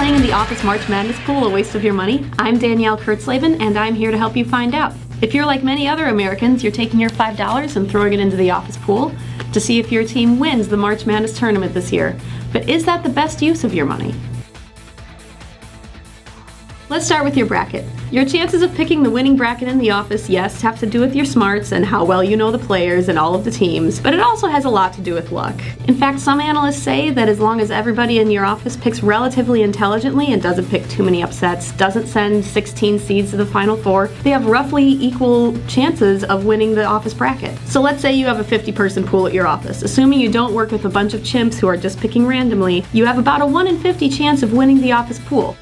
playing in the Office March Madness pool a waste of your money? I'm Danielle Kurtzleben, and I'm here to help you find out. If you're like many other Americans, you're taking your $5 and throwing it into the Office pool to see if your team wins the March Madness tournament this year. But is that the best use of your money? Let's start with your bracket. Your chances of picking the winning bracket in the Office, yes, have to do with your smarts and how well you know the players and all of the teams, but it also has a lot to do with luck. In fact, some analysts say that as long as everybody in your office picks relatively intelligently and doesn't pick too many upsets, doesn't send 16 seeds to the Final Four, they have roughly equal chances of winning the Office bracket. So let's say you have a 50-person pool at your office. Assuming you don't work with a bunch of chimps who are just picking randomly, you have about a 1 in 50 chance of winning the Office pool.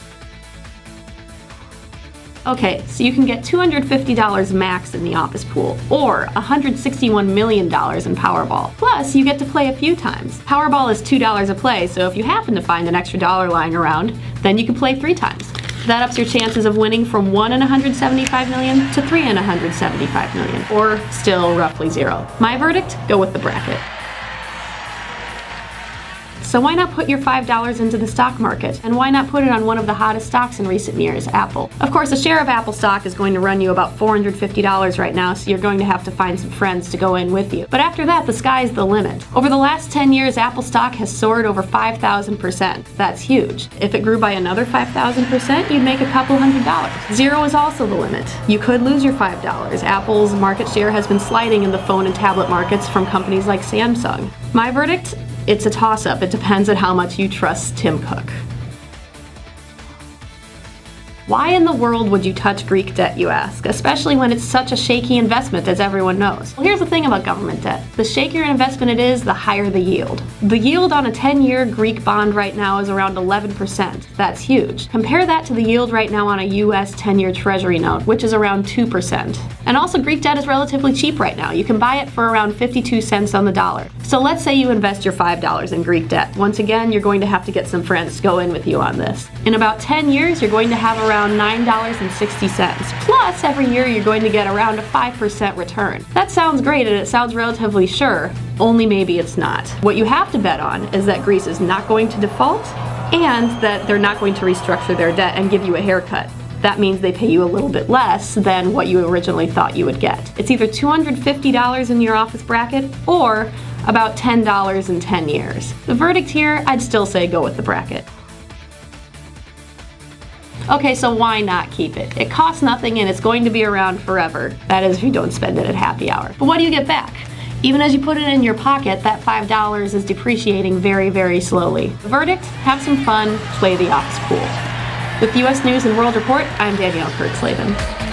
Okay, so you can get $250 max in the Office pool, or $161 million in Powerball. Plus, you get to play a few times. Powerball is $2 a play, so if you happen to find an extra dollar lying around, then you can play 3 times. That ups your chances of winning from 1 in 175 million to 3 in 175 million, or still roughly 0. My verdict? Go with the bracket. So why not put your $5 into the stock market? And why not put it on one of the hottest stocks in recent years, Apple? Of course, a share of Apple stock is going to run you about $450 right now, so you're going to have to find some friends to go in with you. But after that, the sky's the limit. Over the last 10 years, Apple stock has soared over 5,000%. That's huge. If it grew by another 5,000%, you'd make a couple $100. 0 is also the limit. You could lose your $5. Apple's market share has been sliding in the phone and tablet markets from companies like Samsung. My verdict? It's a toss-up. It depends on how much you trust Tim Cook. Why in the world would you touch Greek debt, you ask? Especially when it's such a shaky investment, as everyone knows. Well, here's the thing about government debt. The shakier an investment it is, the higher the yield. The yield on a 10-year Greek bond right now is around 11%. That's huge. Compare that to the yield right now on a US 10-year Treasury note, which is around 2%. And also, Greek debt is relatively cheap right now. You can buy it for around 52 cents on the dollar. So let's say you invest your $5 in Greek debt. Once again, you're going to have to get some friends to go in with you on this. In about 10 years, you're going to have around $9.60. Plus, every year you're going to get around a 5% return. That sounds great and it sounds relatively sure, only maybe it's not. What you have to bet on is that Greece is not going to default and that they're not going to restructure their debt and give you a haircut. That means they pay you a little bit less than what you originally thought you would get. It's either $250 in your Office bracket or about $10 in 10 years. The verdict here, I'd still say go with the bracket. Okay, so why not keep it? It costs nothing and it's going to be around forever. That is if you don't spend it at happy hour. But what do you get back? Even as you put it in your pocket, that $5 is depreciating very, very slowly. The verdict? Have some fun, play the Office pool. With US News and World Report, I'm Danielle Kurtzleben.